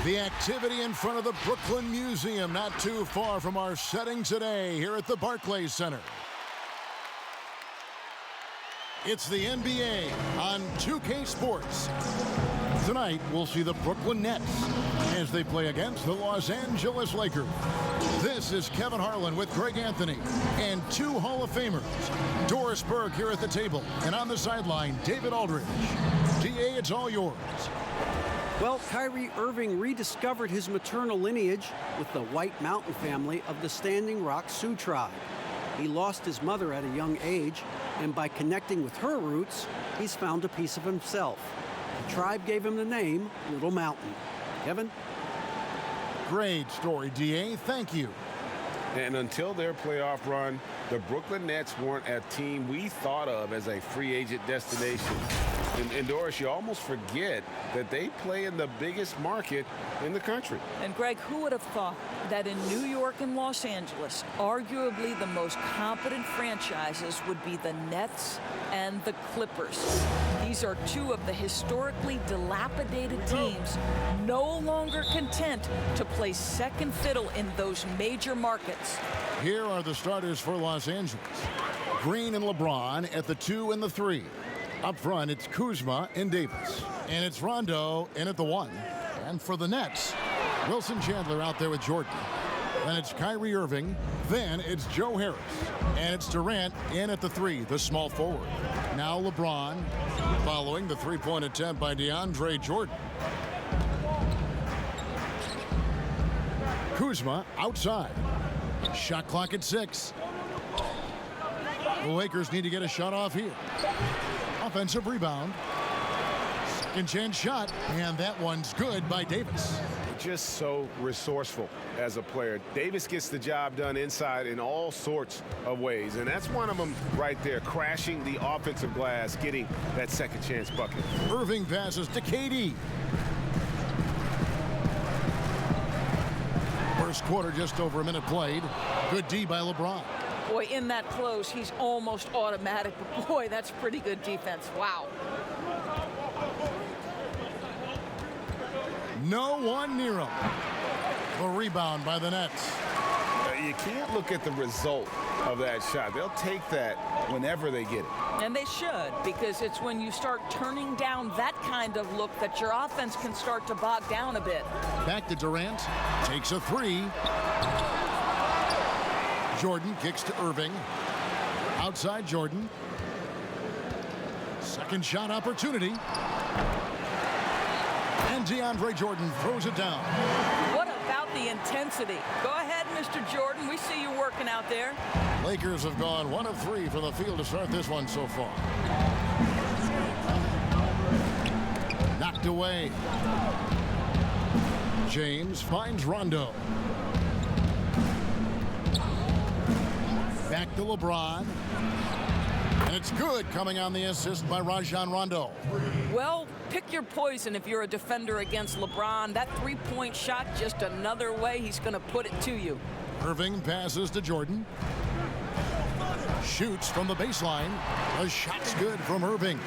The activity in front of the Brooklyn Museum, not too far from our setting today here at the Barclays Center. It's the NBA on 2K Sports. Tonight, we'll see the Brooklyn Nets as they play against the Los Angeles Lakers. This is Kevin Harlan with Greg Anthony and two Hall of Famers. Doris Berg here at the table, and on the sideline, David Aldridge. DA, it's all yours. Well, Kyrie Irving rediscovered his maternal lineage with the White Mountain family of the Standing Rock Sioux tribe. He lost his mother at a young age, and by connecting with her roots, he's found a piece of himself. The tribe gave him the name Little Mountain. Kevin? Great story, DA. Thank you. And until their playoff run, the Brooklyn Nets weren't a team we thought of as a free agent destination. And Doris, you almost forget that they play in the biggest market in the country. And Greg, who would have thought that in New York and Los Angeles, arguably the most competent franchises would be the Nets and the Clippers? These are two of the historically dilapidated teams no longer content to play second fiddle in those major markets. Here are the starters for Los Angeles. Green and LeBron at the 2 and the 3. Up front, it's Kuzma and Davis. And it's Rondo in at the 1. And for the Nets, Wilson Chandler out there with Jordan. Then it's Kyrie Irving. Then it's Joe Harris. And it's Durant in at the 3, the small forward. Now LeBron, following the three-point attempt by DeAndre Jordan. Kuzma outside. Shot clock at 6. The Lakers need to get a shot off here. Offensive rebound. Second chance shot, and that one's good by Davis. Just so resourceful as a player. Davis gets the job done inside in all sorts of ways, and that's one of them right there, crashing the offensive glass, getting that second chance bucket. Irving passes to KD. First quarter, just over a minute played. Good D by LeBron. Boy, in that close, he's almost automatic, but boy, that's pretty good defense. Wow. No one near him. The rebound by the Nets. You can't look at the result of that shot. They'll take that whenever they get it. And they should, because it's when you start turning down that kind of look that your offense can start to bog down a bit. Back to Durant. Takes a 3. Jordan kicks to Irving. Outside Jordan. Second shot opportunity. And DeAndre Jordan throws it down. What about the intensity? Go ahead, Mr. Jordan. We see you working out there. Lakers have gone 1 of 3 from the field to start this one so far. Knocked away. James finds Rondo. Back to LeBron. And it's good, coming on the assist by Rajon Rondo. Well, pick your poison if you're a defender against LeBron. That three-point shot, just another way he's going to put it to you. Irving passes to Jordan. Shoots from the baseline. The shot's good from Irving.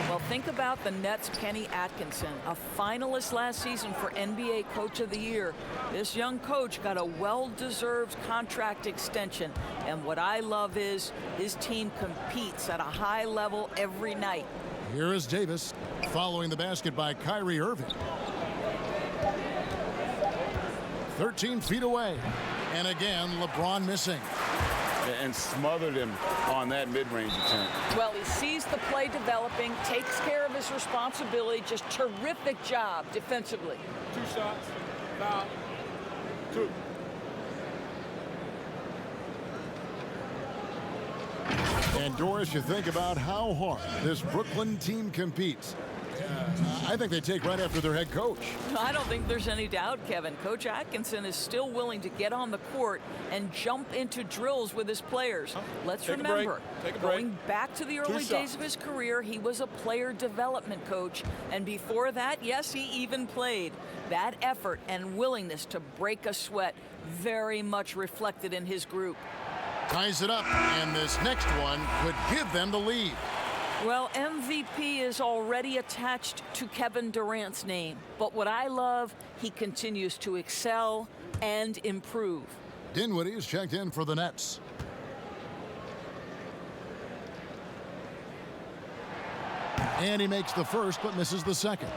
Well, think about the Nets' Kenny Atkinson, a finalist last season for NBA Coach of the Year. This young coach got a well-deserved contract extension. And what I love is his team competes at a high level every night. Here is Davis following the basket by Kyrie Irving. 13 feet away. And again, LeBron missing. And smothered him on that mid-range attempt. Well, he sees the play developing, takes care of his responsibility. Just terrific job defensively. 2 shots. Foul. 2. And Doris, you think about how hard this Brooklyn team competes. I think they take right after their head coach. I don't think there's any doubt, Kevin. Coach Atkinson is still willing to get on the court and jump into drills with his players. Let's remember, going back to the early days of his career, he was a player development coach. And before that, yes, he even played. That effort and willingness to break a sweat very much reflected in his group. Ties it up, and this next one could give them the lead. Well, MVP is already attached to Kevin Durant's name. But what I love, he continues to excel and improve. Dinwiddie is checked in for the Nets. And he makes the first but misses the second.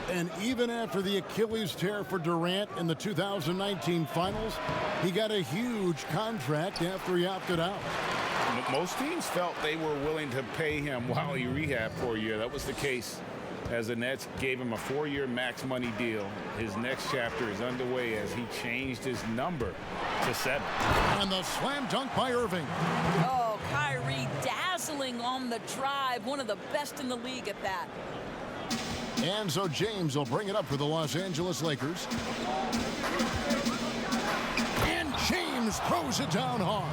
And even after the Achilles tear for Durant in the 2019 finals, he got a huge contract after he opted out. Most teams felt they were willing to pay him while he rehabbed for a year. That was the case as the Nets gave him a 4-year max money deal. His next chapter is underway as he changed his number to 7. And the slam dunk by Irving. Oh, Kyrie dazzling on the drive. One of the best in the league at that. And so James will bring it up for the Los Angeles Lakers. And James throws it down hard.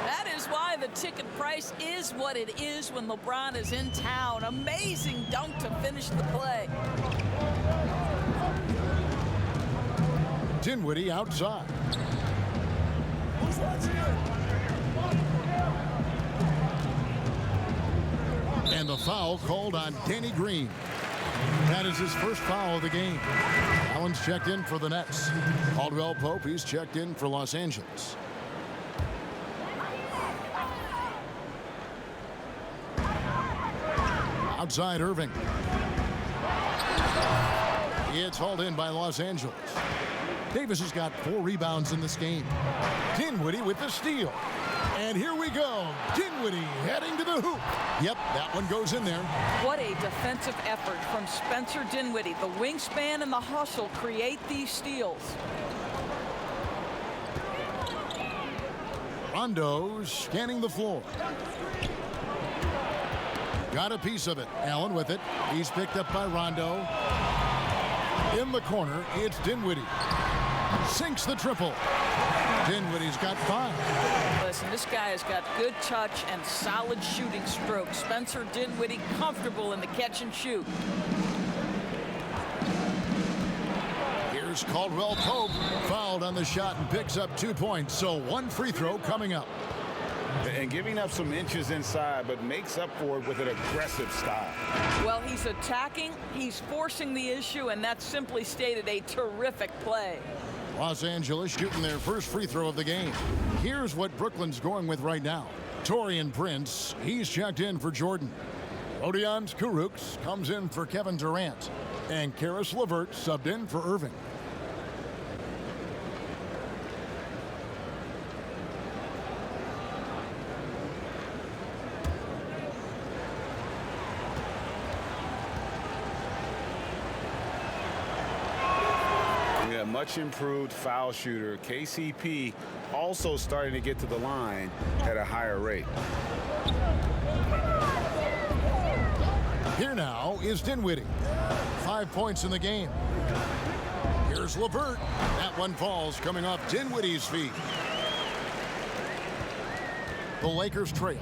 That is why the ticket price is what it is when LeBron is in town. Amazing dunk to finish the play. Dinwiddie outside. And the foul called on Danny Green. That is his first foul of the game. Allen's checked in for the Nets. Caldwell Pope, he's checked in for Los Angeles. Outside Irving. It's hauled in by Los Angeles. Davis has got 4 rebounds in this game. Dinwiddie with the steal. And here we go. Dinwiddie heading to the hoop. Yep, that one goes in there. What a defensive effort from Spencer Dinwiddie. The wingspan and the hustle create these steals. Rondo scanning the floor. Got a piece of it. Allen with it. He's picked up by Rondo. In the corner, it's Dinwiddie. Sinks the triple. Dinwiddie's got 5. Listen, this guy has got good touch and solid shooting stroke. Spencer Dinwiddie comfortable in the catch and shoot. Here's Caldwell Pope. Fouled on the shot and picks up 2 points. So 1 free throw coming up. And giving up some inches inside, but makes up for it with an aggressive style. Well, he's attacking, he's forcing the issue, and that's simply stated a terrific play. Los Angeles shooting their first free throw of the game. Here's what Brooklyn's going with right now. Taurean Prince, he's checked in for Jordan. Rodions Kurucs comes in for Kevin Durant. And Karis LeVert subbed in for Irving. Much improved foul shooter. KCP also starting to get to the line at a higher rate. Here now is Dinwiddie. 5 points in the game. Here's LeVert. That one falls coming off Dinwiddie's feet. The Lakers trail.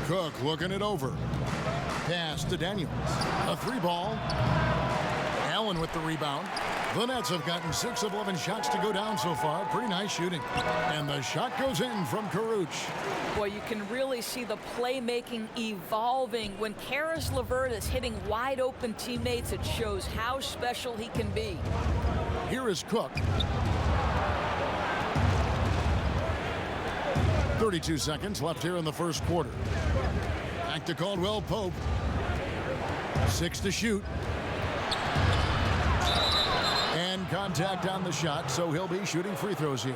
Cook looking it over. Pass to Daniels. A 3-ball. Allen with the rebound. The Nets have gotten 6 of 11 shots to go down so far. Pretty nice shooting. And the shot goes in from Kurucs. Boy, you can really see the playmaking evolving. When Karis LeVert is hitting wide open teammates, it shows how special he can be. Here is Cook. 32 seconds left here in the first quarter. Back to Caldwell Pope. 6 to shoot. And contact on the shot, so he'll be shooting free throws here.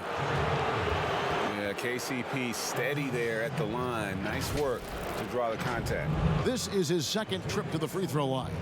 Yeah, KCP steady there at the line. Nice work to draw the contact. This is his second trip to the free throw line.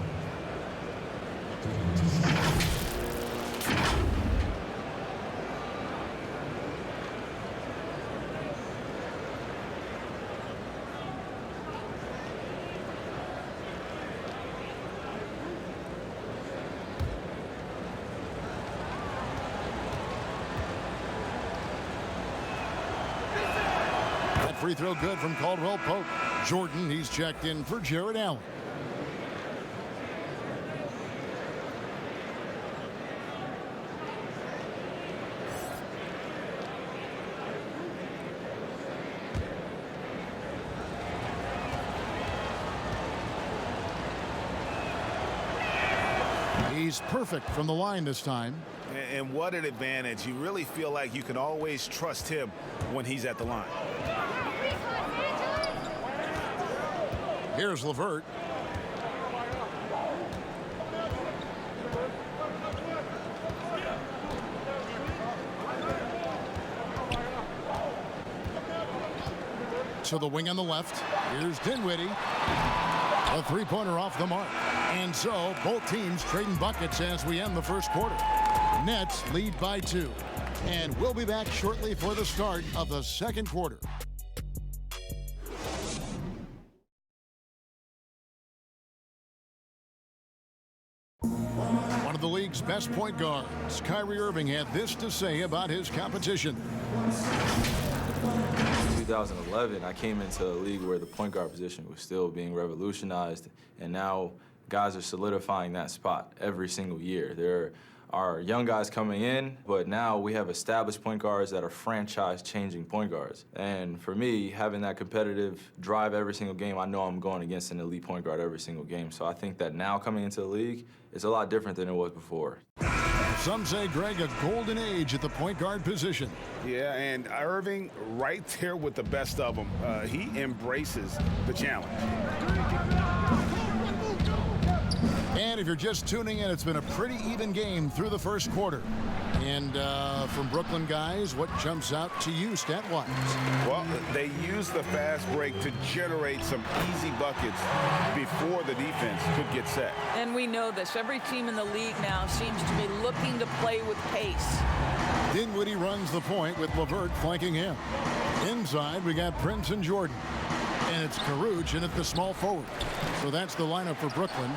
Free throw good from Caldwell Pope. Jordan, he's checked in for Jared Allen. He's perfect from the line this time. And what an advantage. You really feel like you can always trust him when he's at the line. Here's LeVert. To the wing on the left. Here's Dinwiddie. A three-pointer off the mark. And so both teams trading buckets as we end the first quarter. Nets lead by 2. And we'll be back shortly for the start of the second quarter. One of the league's best point guards, Kyrie Irving, had this to say about his competition. 2011, I came into a league where the point guard position was still being revolutionized, and now guys are solidifying that spot every single year. There are young guys coming in, but now we have established point guards that are franchise-changing point guards. And for me, having that competitive drive every single game, I know I'm going against an elite point guard every single game. So I think that now coming into the league, it's a lot different than it was before. Some say, Greg, a golden age at the point guard position. Yeah, and Irving right there with the best of them. He embraces the challenge. And if you're just tuning in, it's been a pretty even game through the first quarter. And from Brooklyn guys, what jumps out to you stat-wise? Well, they use the fast break to generate some easy buckets before the defense could get set. And we know this. Every team in the league now seems to be looking to play with pace. Dinwiddie runs the point with LeVert flanking him. Inside, we got Prince and Jordan. And it's Caruth in at the small forward. So that's the lineup for Brooklyn.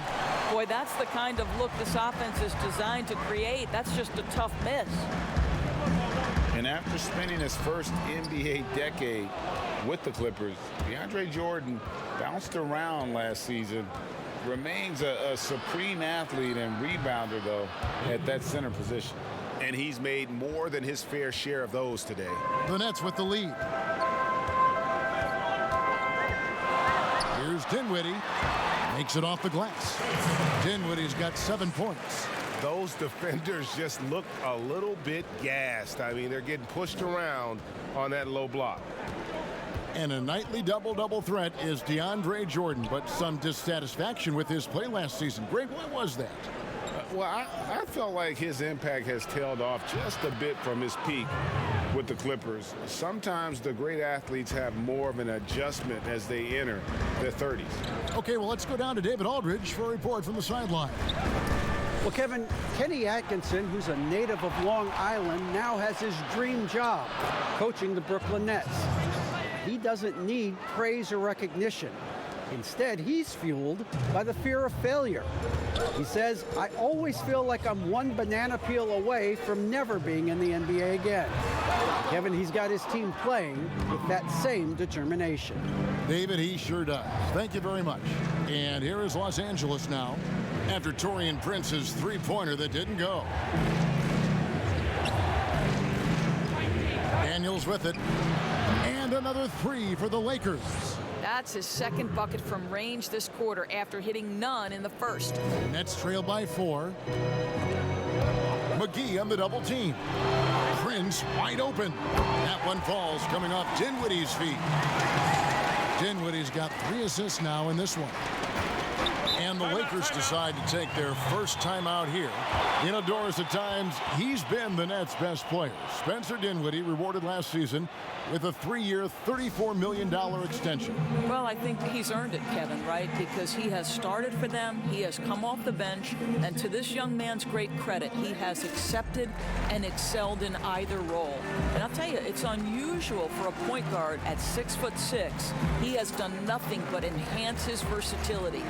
Boy, that's the kind of look this offense is designed to create. That's just a tough miss. And after spending his first NBA decade with the Clippers, DeAndre Jordan bounced around last season. Remains a supreme athlete and rebounder, though, at that center position. And he's made more than his fair share of those today. The Nets with the lead. Here's Dinwiddie. Makes it off the glass. Dinwiddie's got 7 points. Those defenders just look a little bit gassed. I mean, they're getting pushed around on that low block. And a nightly double-double threat is DeAndre Jordan, but some dissatisfaction with his play last season. Greg, why was that? Well, I felt like his impact has tailed off just a bit from his peak with the Clippers. Sometimes the great athletes have more of an adjustment as they enter their 30s. Okay, well, let's go down to David Aldridge for a report from the sideline. Well, Kevin, Kenny Atkinson, who's a native of Long Island, now has his dream job, coaching the Brooklyn Nets. He doesn't need praise or recognition. Instead, he's fueled by the fear of failure. He says, I always feel like I'm one banana peel away from never being in the NBA again. Kevin, he's got his team playing with that same determination. David, he sure does. Thank you very much. And here is Los Angeles now, after Taurean Prince's three-pointer that didn't go. Daniels with it. And another three for the Lakers. That's his second bucket from range this quarter after hitting none in the first. Nets trail by 4. McGee on the double team. Prince wide open. That one falls coming off Dinwiddie's feet. Dinwiddie's got 3 assists now in this one. And the Lakers decide to take their first time out here. You know, Doris, at times, he's been the Nets' best player. Spencer Dinwiddie rewarded last season with a 3-year, $34 million extension. Well, I think he's earned it, Kevin, right? Because he has started for them, he has come off the bench, and to this young man's great credit, he has accepted and excelled in either role. And I'll tell you, it's unusual for a point guard at 6'6". He has done nothing but enhance his versatility.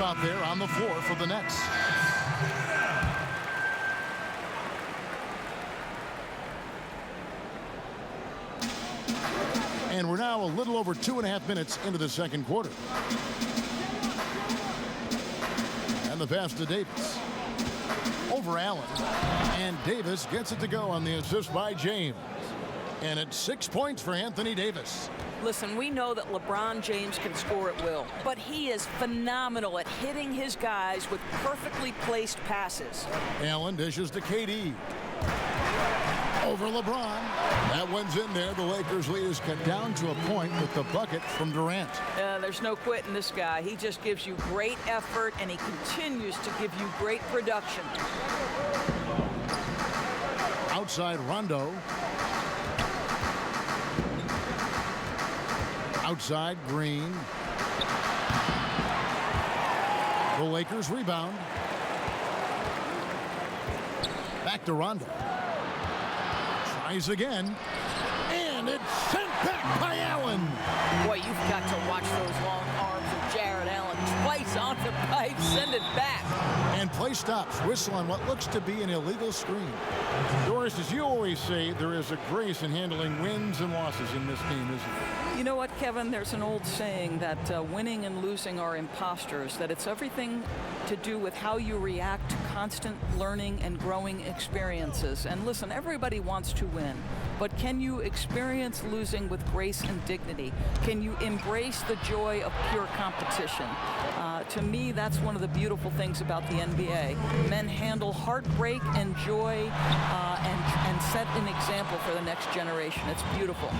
out there on the floor for the Nets. And we're now a little over 2.5 minutes into the second quarter. And the pass to Davis. Over Allen. And Davis gets it to go on the assist by James. And it's 6 points for Anthony Davis. Listen, we know that LeBron James can score at will, but he is phenomenal at hitting his guys with perfectly placed passes. Allen dishes to KD. Over LeBron. That one's in there. The Lakers lead is cut down to a point with the bucket from Durant. There's no quitting this guy. He just gives you great effort, and he continues to give you great production. Outside Rondo. Outside Green. The Lakers rebound. Back to Rondo. Tries again. And it's sent back by Allen. Boy, you've got to watch those long arms of Jared Allen. Twice on the pipe, send it back. And play stops. Whistle on what looks to be an illegal screen. Doris, as you always say, there is a grace in handling wins and losses in this game, isn't there? You know what, Kevin? There's an old saying that winning and losing are imposters, that it's everything to do with how you react to constant learning and growing experiences. And listen, everybody wants to win, but can you experience losing with grace and dignity? Can you embrace the joy of pure competition? To me, that's one of the beautiful things about the NBA. Men handle heartbreak and joy and set an example for the next generation. It's beautiful.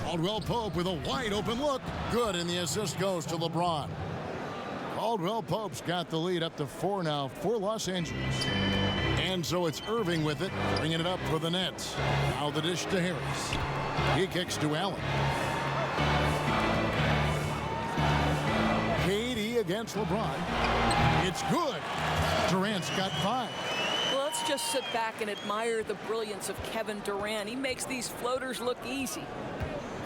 Caldwell Pope with a wide open look. Good, and the assist goes to LeBron. Caldwell Pope's got the lead up to 4 now for Los Angeles. And so it's Irving with it, bringing it up for the Nets. Now the dish to Harris. He kicks to Allen. KD against LeBron. It's good. Durant's got 5. Well, let's just sit back and admire the brilliance of Kevin Durant. He makes these floaters look easy.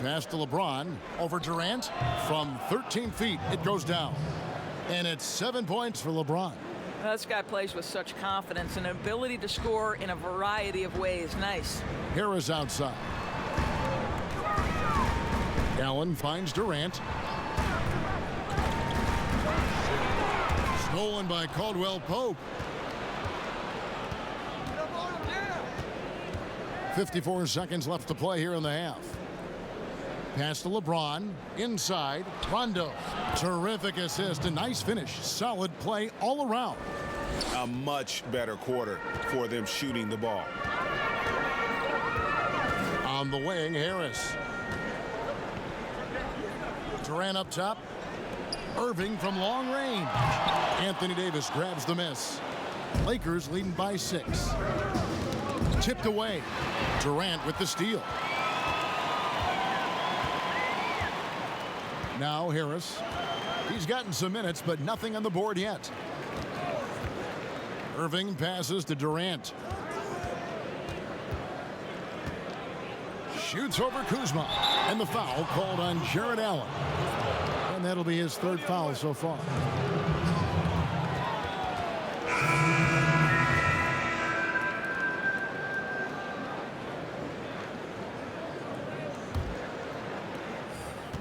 Pass to LeBron over Durant from 13 feet. It goes down. And it's 7 points for LeBron. This guy plays with such confidence and an ability to score in a variety of ways. Nice. Harris outside. Allen finds Durant. Stolen by Caldwell Pope. 54 seconds left to play here in the half. Pass to LeBron. Inside. Rondo. Terrific assist. A nice finish. Solid play all around. A much better quarter for them shooting the ball. On the wing, Harris. Durant up top. Irving from long range. Anthony Davis grabs the miss. Lakers leading by 6. Tipped away. Durant with the steal. Now Harris. He's gotten some minutes, but nothing on the board yet. Irving passes to Durant. Shoots over Kuzma. And the foul called on Jared Allen. And that'll be his 3rd foul so far.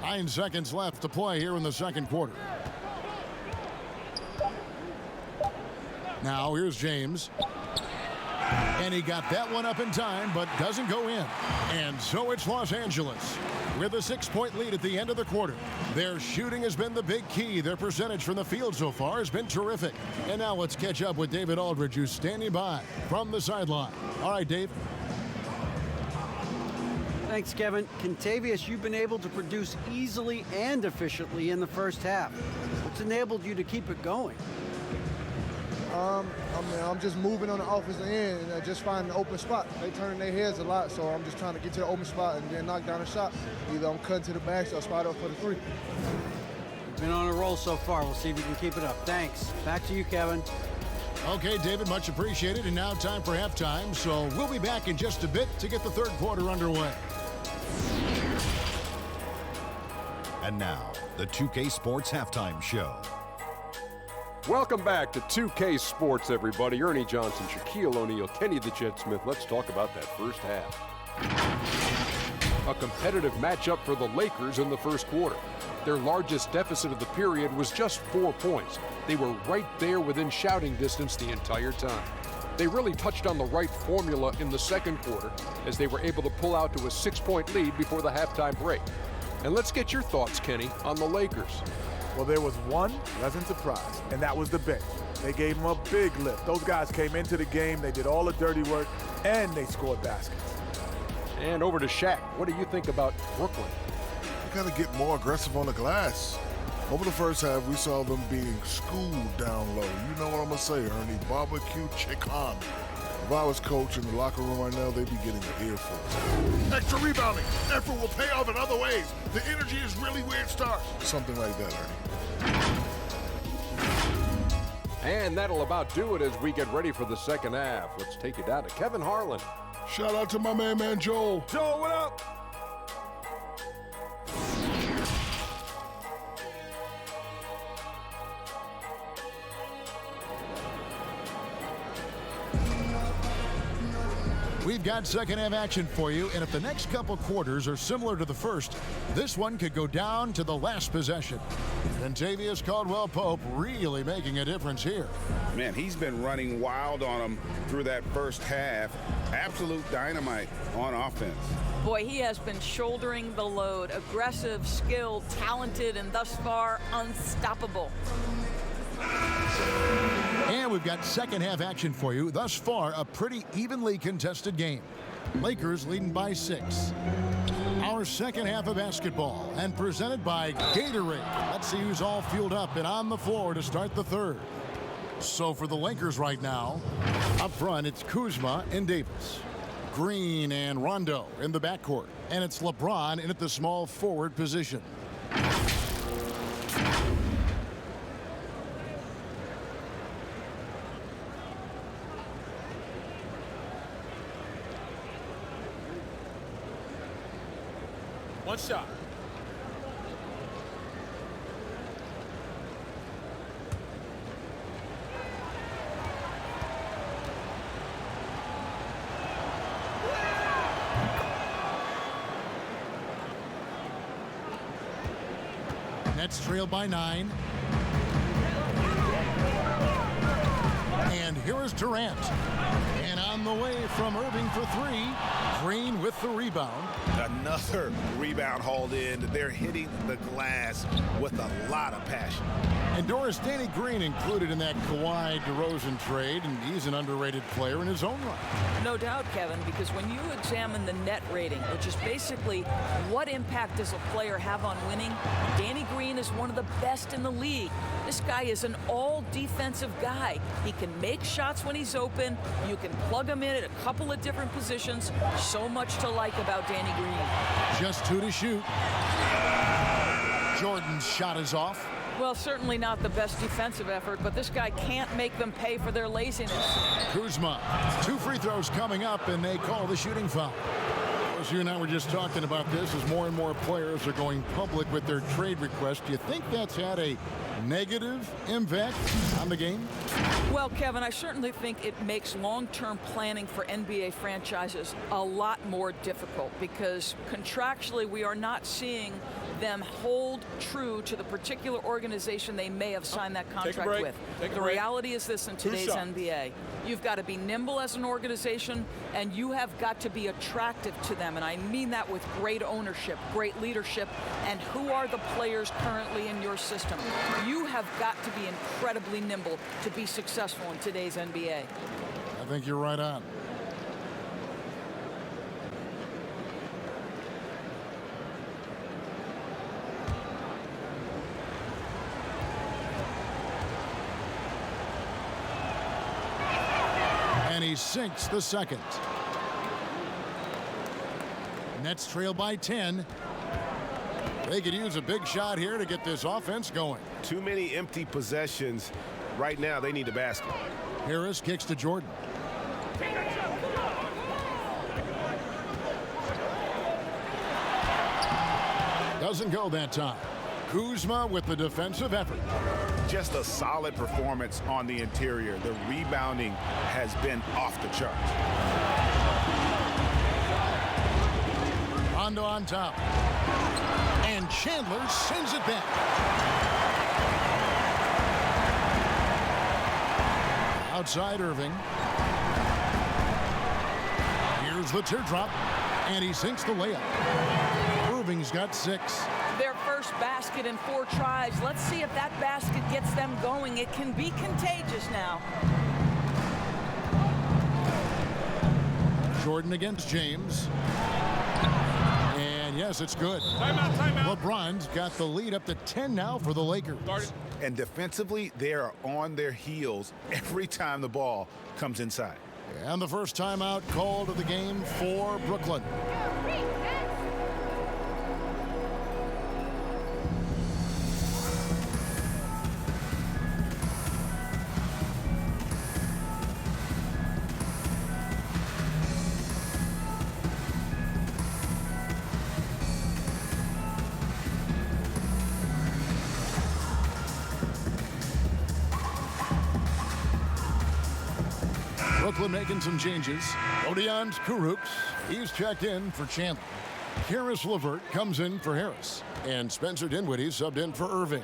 Nine seconds left to play here in the second quarter. Now here's James. And he got that one up in time, but doesn't go in. And so it's Los Angeles with a 6-point lead at the end of the quarter. Their shooting has been the big key. Their percentage from the field so far has been terrific. And now let's catch up with David Aldridge, who's standing by from the sideline. All right, Dave. Thanks, Kevin. Contavious, you've been able to produce easily and efficiently in the first half. What's enabled you to keep it going? I'm just moving on the offensive end and just finding an open spot. They turning their heads a lot, so I'm just trying to get to the open spot and then knock down a shot. Either I'm cutting to the basket or spot up for the 3. You've been on a roll so far. We'll see if you can keep it up. Thanks. Back to you, Kevin. Okay, David, much appreciated. And now time for halftime. So we'll be back in just a bit to get the third quarter underway. And now, the 2K Sports Halftime Show. Welcome back to 2K Sports, everybody. Ernie Johnson, Shaquille O'Neal, Kenny the Jet Smith. Let's talk about that first half. A competitive matchup for the Lakers in the first quarter. Their largest deficit of the period was just 4 points. They were right there within shouting distance the entire time. They really touched on the right formula in the second quarter as they were able to pull out to a 6-point lead before the halftime break. And let's get your thoughts, Kenny, on the Lakers. Well, there was one pleasant surprise, and that was the bench. They gave them a big lift. Those guys came into the game, they did all the dirty work, and they scored baskets. And over to Shaq. What do you think about Brooklyn? You got to get more aggressive on the glass. Over the first half, we saw them being schooled down low. You know what I'm going to say, Ernie. Barbecue chicken. If I was coach in the locker room right now, they'd be getting an earful. Extra rebounding. Effort will pay off in other ways. The energy is really where it starts. Something like that, Ernie. And that'll about do it as we get ready for the second half. Let's take it down to Kevin Harlan. Shout out to my man Joel. Joel, what up? We've got second half action for you, and if the next couple quarters are similar to the first, this one could go down to the last possession. Kentavious Caldwell-Pope really making a difference here. Man, he's been running wild on them through that first half. Absolute dynamite on offense. Boy, he has been shouldering the load. Aggressive, skilled, talented, and thus far unstoppable. And we've got second half action for you. Thus far, a pretty evenly contested game. Lakers leading by 6. Our second half of basketball, and presented by Gatorade. Let's see who's all fueled up and on the floor to start the third. So for the Lakers right now, up front, it's Kuzma and Davis. Green and Rondo in the backcourt. And it's LeBron in at the small forward position. One shot. Nets trail by 9. And here is Durant. And on the way from Irving for 3. Green with the rebound. Another rebound hauled in. They're hitting the glass with a lot of passion. And Doris, Danny Green included in that Kawhi DeRozan trade, and he's an underrated player in his own right. No doubt, Kevin, because when you examine the net rating, which is basically what impact does a player have on winning, Danny Green is one of the best in the league. This guy is an all-defensive guy. He can make shots when he's open. You can plug him in at a couple of different positions. So much to like about Danny Green. Just 2 to shoot. Jordan's shot is off. Well, certainly not the best defensive effort, but this guy can't make them pay for their laziness. Kuzma, 2 free throws coming up, and they call the shooting foul. As you and I were just talking about this, as more and more players are going public with their trade requests, do you think that's had a negative impact on the game? Well, Kevin, I certainly think it makes long-term planning for NBA franchises a lot more difficult because contractually we are not seeing them hold true to the particular organization they may have signed that contract with. The reality is this in today's NBA. You've got to be nimble as an organization, and you have got to be attractive to them. And I mean that with great ownership, great leadership, and who are the players currently in your system. You have got to be incredibly nimble to be successful in today's NBA. I think you're right on. And he sinks the second. Nets trail by 10. They could use a big shot here to get this offense going. Too many empty possessions. Right now, they need a basket. Harris kicks to Jordan. Doesn't go that time. Kuzma with the defensive effort. Just a solid performance on the interior. The rebounding has been off the charts. Rondo on top. And Chandler sends it back. Outside Irving. Here's the teardrop. And he sinks the layup. Irving's got 6. Their first basket in 4 tries. Let's see if that basket gets them going. It can be contagious now. Jordan against James. And yes, it's good. Timeout, timeout. LeBron's got the lead up to 10 now for the Lakers. And defensively, they are on their heels every time the ball comes inside. And the first timeout called of the game for Brooklyn. Brooklyn making some changes. Odions Kurucs, he's checked in for Chandler. Karis LeVert comes in for Harris. And Spencer Dinwiddie subbed in for Irving.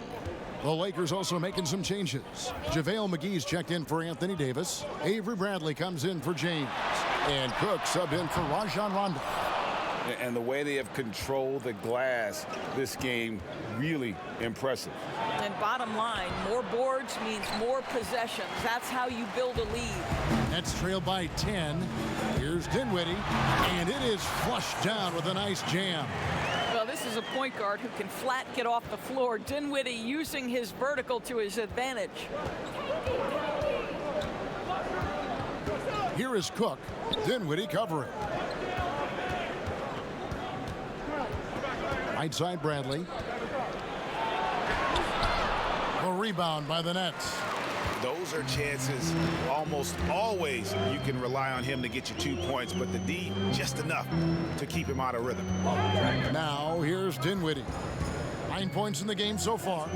The Lakers also making some changes. JaVale McGee's checked in for Anthony Davis. Avery Bradley comes in for James. And Cook subbed in for Rajon Rondo. And the way they have controlled the glass this game, really impressive. And bottom line, more boards means more possessions. That's how you build a lead. Nets trail by 10. Here's Dinwiddie, and it is flushed down with a nice jam. Well, this is a point guard who can flat get off the floor. Dinwiddie using his vertical to his advantage. Here is Cook. Dinwiddie covering. Right side Bradley. A rebound by the Nets. Those are chances almost always you can rely on him to get you 2 points, but the D just enough to keep him out of rhythm. Now here's Dinwiddie. 9 points in the game so far.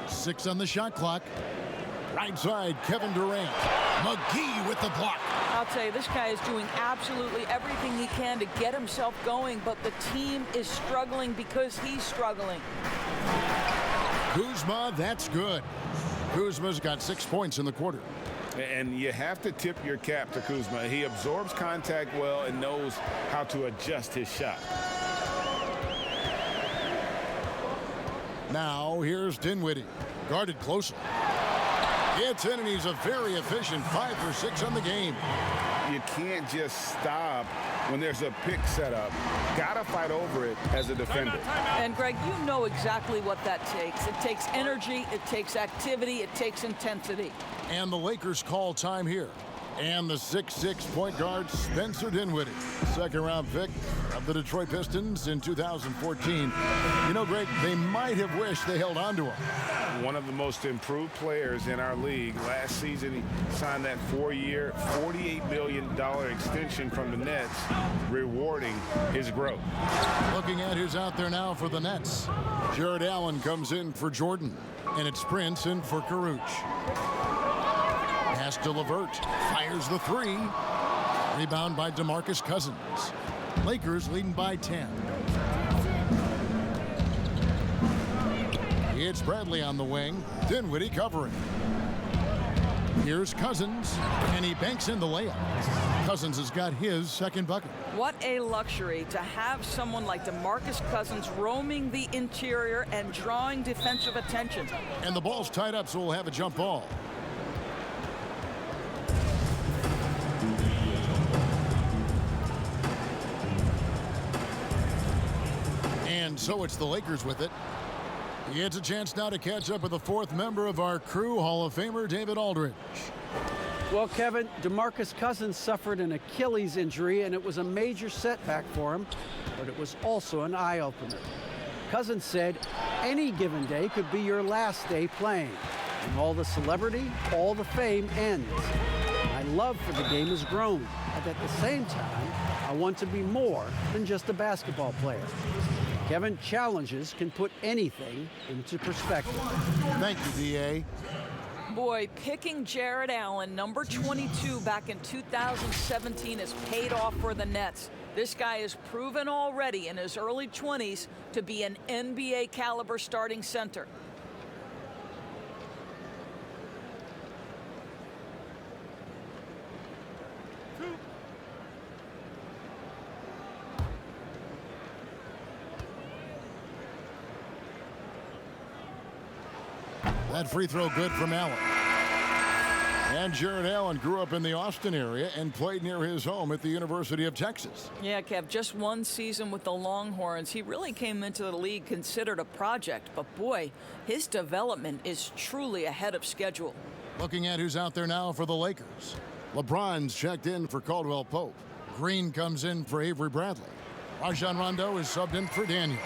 6 on the shot clock. Right side Kevin Durant. McGee with the block. I'll tell you, this guy is doing absolutely everything he can to get himself going, but the team is struggling because he's struggling. Kuzma, that's good. Kuzma's got 6 points in the quarter. And you have to tip your cap to Kuzma. He absorbs contact well and knows how to adjust his shot. Now here's Dinwiddie. Guarded closely. Gets in, and he's a very efficient 5 for 6 on the game. You can't just stop when there's a pick set up. Gotta fight over it as a defender. And Greg, you know exactly what that takes. It takes energy, it takes activity, it takes intensity. And the Lakers call time here. And the 6'6" point guard Spencer Dinwiddie, second-round pick of the Detroit Pistons in 2014. You know, Greg, they might have wished they held on to him. One of the most improved players in our league. Last season, he signed that 4-year, $48 million extension from the Nets, rewarding his growth. Looking at who's out there now for the Nets. Jared Allen comes in for Jordan, and it's Prince in for Kurucs. Pass to LeVert, fires the 3. Rebound by DeMarcus Cousins. Lakers leading by 10. It's Bradley on the wing. Dinwiddie covering. Here's Cousins, and he banks in the layup. Cousins has got his second bucket. What a luxury to have someone like DeMarcus Cousins roaming the interior and drawing defensive attention. And the ball's tied up, so we'll have a jump ball. And so it's the Lakers with it. He gets a chance now to catch up with the 4th member of our crew, Hall of Famer David Aldridge. Well, Kevin, DeMarcus Cousins suffered an Achilles injury, and it was a major setback for him, but it was also an eye-opener. Cousins said, any given day could be your last day playing, and all the celebrity, all the fame ends. My love for the game has grown, but at the same time, I want to be more than just a basketball player. Kevin, challenges can put anything into perspective. Thank you, D.A. Boy, picking Jared Allen, number 22, back in 2017 has paid off for the Nets. This guy is proven already in his early 20s to be an NBA caliber starting center. That free throw good from Allen. And Jared Allen grew up in the Austin area and played near his home at the University of Texas. Yeah, Kev, just one season with the Longhorns. He really came into the league considered a project, but boy, his development is truly ahead of schedule. Looking at who's out there now for the Lakers. LeBron's checked in for Caldwell Pope. Green comes in for Avery Bradley. Rajon Rondo is subbed in for Daniels.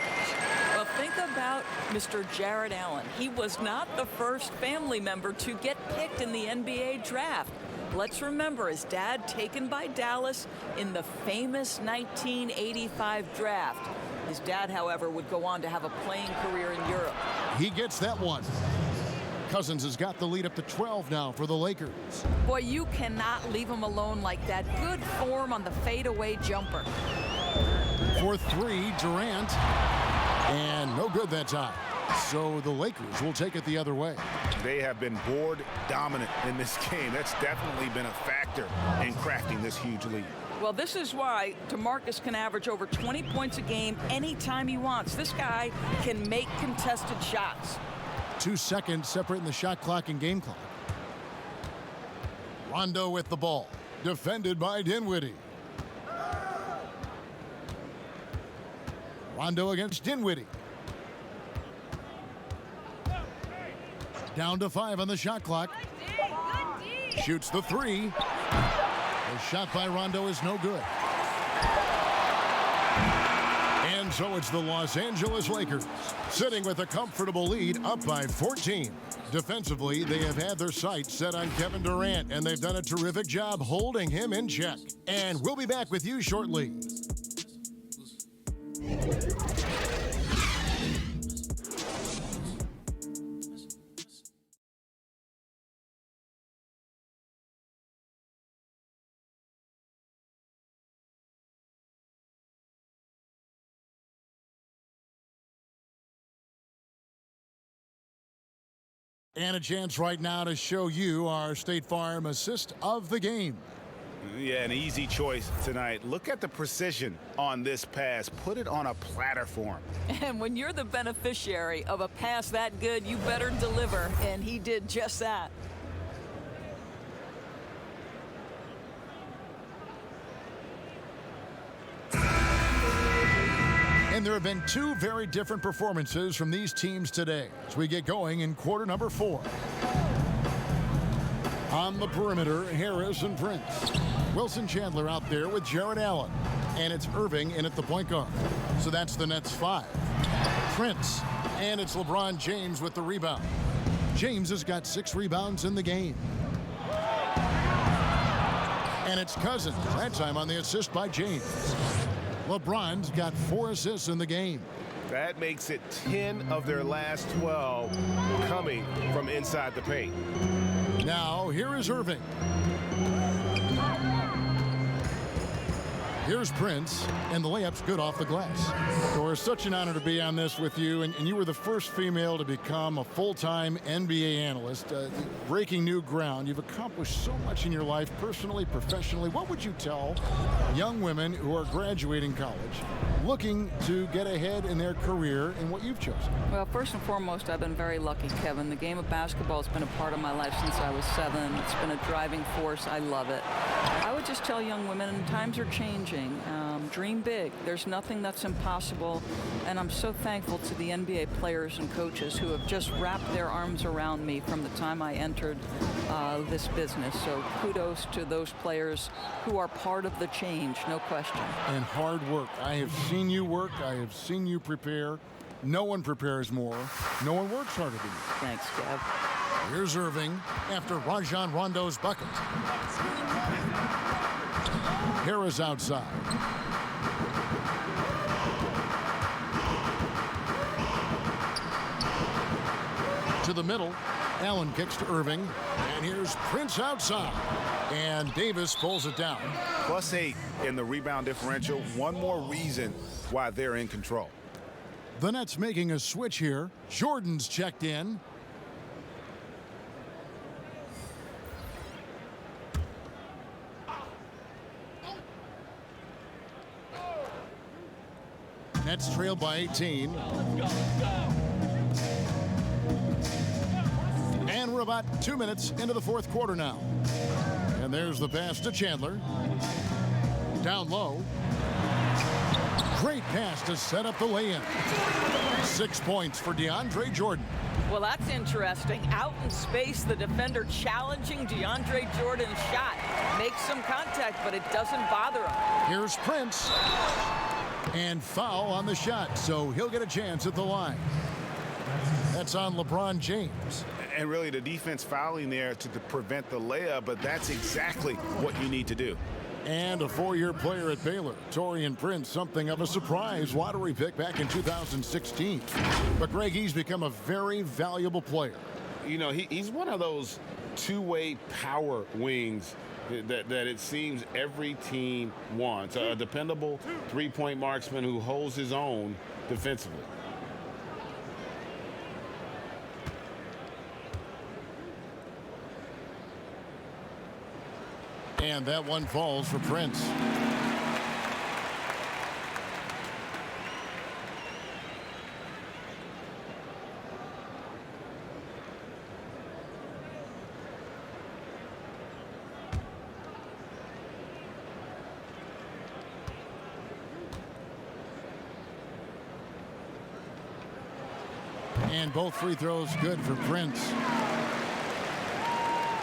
Well, think about Mr. Jared Allen. He was not the first family member to get picked in the NBA draft. Let's remember his dad taken by Dallas in the famous 1985 draft. His dad, however, would go on to have a playing career in Europe. He gets that one. Cousins has got the lead up to 12 now for the Lakers. Boy, you cannot leave him alone like that. Good form on the fadeaway jumper. For three, Durant. And no good that time. So the Lakers will take it the other way. They have been board dominant in this game. That's definitely been a factor in crafting this huge lead. Well, this is why DeMarcus can average over 20 points a game anytime he wants. This guy can make contested shots. 2 seconds separating the shot clock and game clock. Rondo with the ball. Defended by Dinwiddie. Rondo against Dinwiddie. Down to 5 on the shot clock. Shoots the 3. The shot by Rondo is no good. And so it's the Los Angeles Lakers sitting with a comfortable lead, up by 14. Defensively, they have had their sights set on Kevin Durant, and they've done a terrific job holding him in check. And we'll be back with you shortly. And a chance right now to show you our State Farm assist of the game. Yeah, an easy choice tonight. Look at the precision on this pass. Put it on a platter for him. And when you're the beneficiary of a pass that good, you better deliver. And he did just that. And there have been 2 very different performances from these teams today as we get going in quarter number 4. On the perimeter, Harris and Prince. Wilson Chandler out there with Jared Allen. And it's Irving in at the point guard. So that's the Nets 5. Prince. And it's LeBron James with the rebound. James has got 6 rebounds in the game. And it's Cousins, that time on the assist by James. LeBron's got 4 assists in the game. That makes it 10 of their last 12 coming from inside the paint. Now, here is Irving. Here's Prince, and the layup's good off the glass. So it's such an honor to be on this with you, and you were the first female to become a full-time NBA analyst, breaking new ground. You've accomplished so much in your life, personally, professionally. What would you tell young women who are graduating college, looking to get ahead in their career in what you've chosen? Well, first and foremost, I've been very lucky, Kevin. The game of basketball has been a part of my life since I was 7. It's been a driving force. I love it. I would just tell young women, times are changing. Dream big. There's nothing that's impossible. And I'm so thankful to the NBA players and coaches who have just wrapped their arms around me from the time I entered this business. So kudos to those players who are part of the change, no question. And hard work. I have seen you work. I have seen you prepare. No one prepares more. No one works harder than you. Thanks, Kev. Here's Irving after Rajon Rondo's bucket. Harris outside. To the middle. Allen kicks to Irving. And here's Prince outside. And Davis pulls it down. +8 in the rebound differential. One more reason why they're in control. The Nets making a switch here. Jordan's checked in. Nets trail by 18. And we're about 2 minutes into the fourth quarter now. And there's the pass to Chandler. Down low. Great pass to set up the lay-in. 6 points for DeAndre Jordan. Well, that's interesting. Out in space, the defender challenging DeAndre Jordan's shot. Makes some contact, but it doesn't bother him. Here's Prince. And foul on the shot, so he'll get a chance at the line. That's on LeBron James. And really the defense fouling there to prevent the layup, but that's exactly what you need to do. And a four-year player at Baylor, Taurean Prince, something of a surprise lottery pick back in 2016. But Greg, he's become a very valuable player. You know, he's one of those two-way power wings that it seems every team wants. A dependable three-point marksman who holds his own defensively. And that one falls for Prince. And both free throws good for Prince.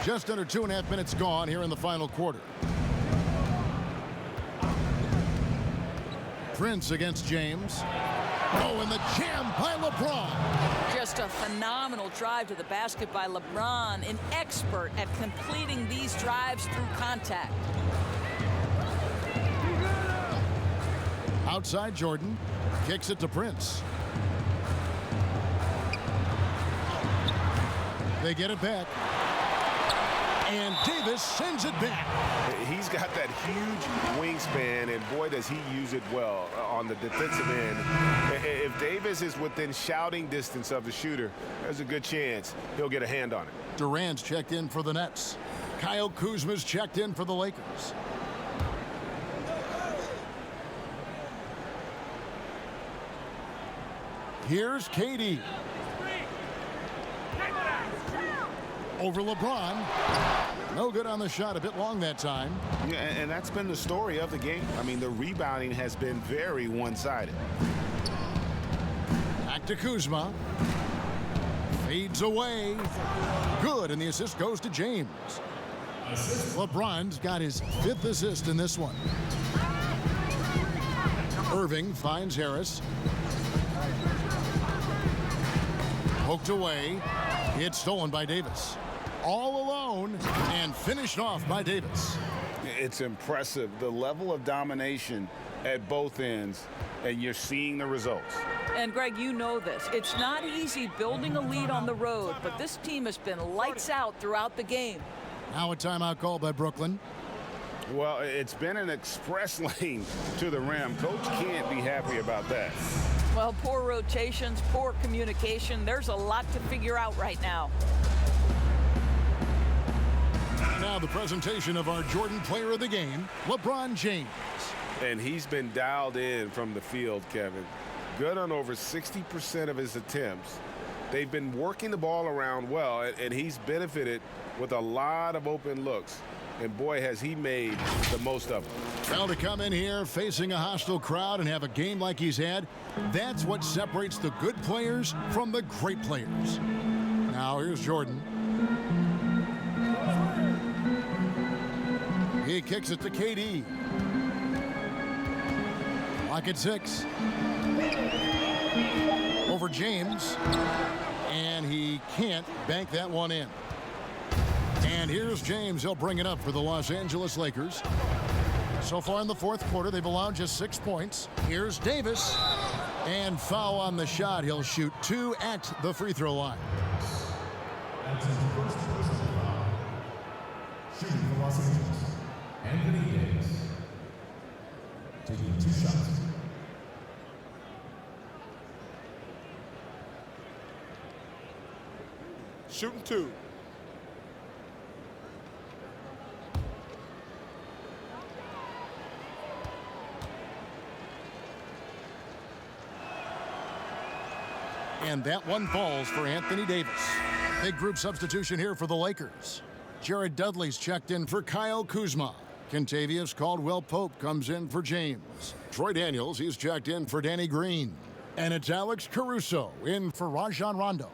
Just under 2.5 minutes gone here in the final quarter. Prince against James. Oh, and the jam by LeBron. Just a phenomenal drive to the basket by LeBron, an expert at completing these drives through contact. Outside Jordan, kicks it to Prince. They get it back. And Davis sends it back. He's got that huge wingspan, and boy, does he use it well on the defensive end. If Davis is within shouting distance of the shooter, there's a good chance he'll get a hand on it. Durant's checked in for the Nets. Kyle Kuzma's checked in for the Lakers. Here's KD. Over LeBron. No good on the shot. A bit long that time. Yeah, and that's been the story of the game. I mean, the rebounding has been very one-sided. Back to Kuzma. Fades away. Good, and the assist goes to James. LeBron's got his 5th assist in this one. Irving finds Harris. Poked away. It's stolen by Davis. All alone and finished off by Davis. It's impressive, the level of domination at both ends, and you're seeing the results. And Greg, you know this. It's not easy building a lead on the road, but this team has been lights out throughout the game. Now a timeout called by Brooklyn. Well, it's been an express lane to the rim. Coach can't be happy about that. Well, poor rotations, poor communication. There's a lot to figure out right now. Now the presentation of our Jordan Player of the Game, LeBron James. And he's been dialed in from the field, Kevin. Good on over 60% of his attempts. They've been working the ball around well, and he's benefited with a lot of open looks. And boy, has he made the most of them. Well, to come in here facing a hostile crowd and have a game like he's had, that's what separates the good players from the great players. Now here's Jordan. He kicks it to KD. Lock at 6. Over James. And he can't bank that one in. And here's James. He'll bring it up for the Los Angeles Lakers. So far in the fourth quarter, they've allowed just 6 points. Here's Davis. And foul on the shot. He'll shoot 2 at the free throw line. Shooting for Los Angeles, Anthony Davis. Taking 2 shots. Shooting 2. And that one falls for Anthony Davis. Big group substitution here for the Lakers. Jared Dudley's checked in for Kyle Kuzma. Kentavious Caldwell-Pope comes in for James. Troy Daniels, he's checked in for Danny Green. And it's Alex Caruso in for Rajon Rondo.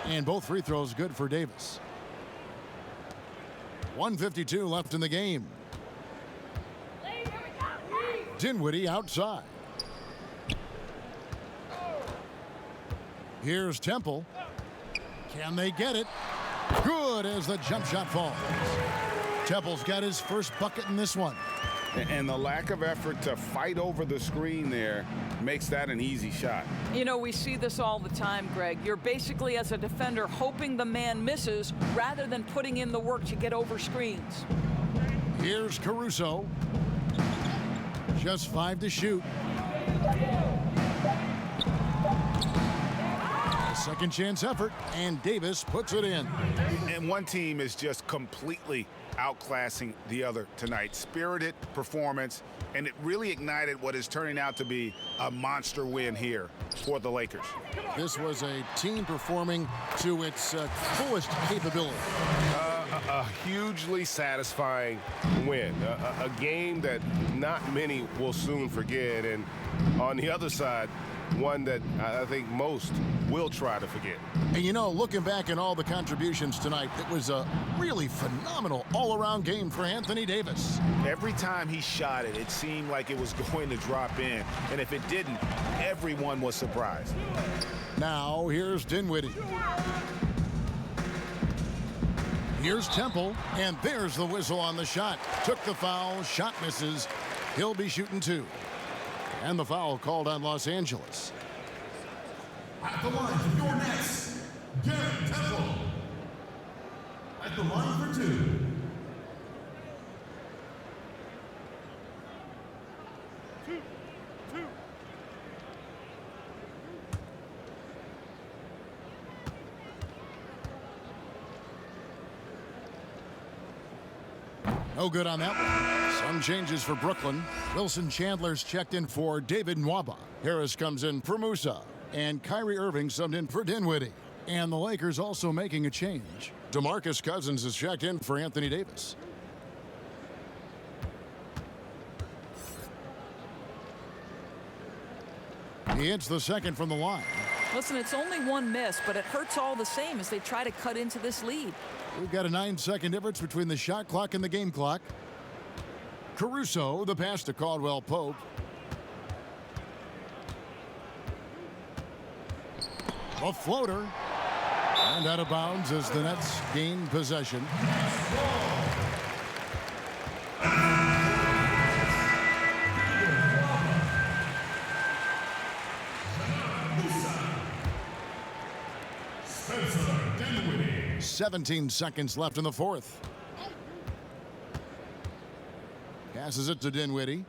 And both free throws good for Davis. 1:52 left in the game. Dinwiddie outside. Here's Temple. Can they get it? Good as the jump shot falls. Temple's got his first bucket in this one. And the lack of effort to fight over the screen there makes that an easy shot. You know, we see this all the time, Greg. You're basically, as a defender, hoping the man misses rather than putting in the work to get over screens. Here's Caruso. Just 5 to shoot. A second chance effort, and Davis puts it in. And one team is just completely outclassing the other tonight. Spirited performance, and it really ignited what is turning out to be a monster win here for the Lakers. This was a team performing to its fullest capability. A hugely satisfying win, a game that not many will soon forget, and on the other side, one that I think most will try to forget. And you know, looking back at all the contributions tonight, it was a really phenomenal all-around game for Anthony Davis. Every time he shot it, it seemed like it was going to drop in, and if it didn't, everyone was surprised. Now, here's Dinwiddie. Here's Temple, and there's the whistle on the shot. Took the foul, shot misses. He'll be shooting 2. And the foul called on Los Angeles. At the line for your next, Garrett Temple. At the line for 2. No good on that one. Some changes for Brooklyn. Wilson Chandler's checked in for David Nwaba. Harris comes in for Musa. And Kyrie Irving subbed in for Dinwiddie. And the Lakers also making a change. DeMarcus Cousins is checked in for Anthony Davis. He hits the second from the line. Listen, it's only one miss, but it hurts all the same as they try to cut into this lead. We've got a 9-second difference between the shot clock and the game clock. Caruso, the pass to Caldwell-Pope. A floater. And out of bounds as the Nets gain possession. Spencer Dinwiddie. 17 seconds left in the fourth. Passes it to Dinwiddie.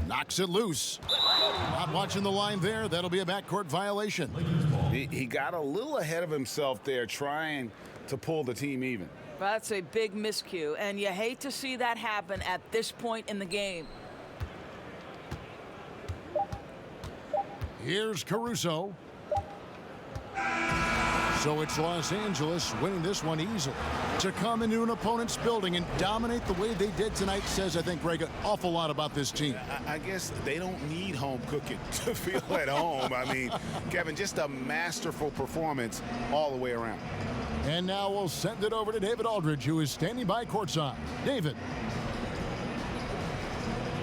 Knocks it loose. Not watching the line there. That'll be a backcourt violation. He got a little ahead of himself there, trying to pull the team even. That's a big miscue, and you hate to see that happen at this point in the game. Here's Caruso. So it's Los Angeles winning this one easily. To come into an opponent's building and dominate the way they did tonight says, I think, Greg, an awful lot about this team. I guess they don't need home cooking to feel at home. I mean, Kevin, just a masterful performance all the way around. And now we'll send it over to David Aldridge, who is standing by courtside. David.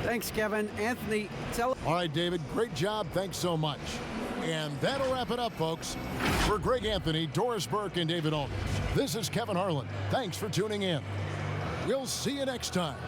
Thanks, Kevin. Anthony, tell... All right, David, great job. Thanks so much. And that'll wrap it up, folks. For Greg Anthony, Doris Burke, and David Aldridge, this is Kevin Harlan. Thanks for tuning in. We'll see you next time.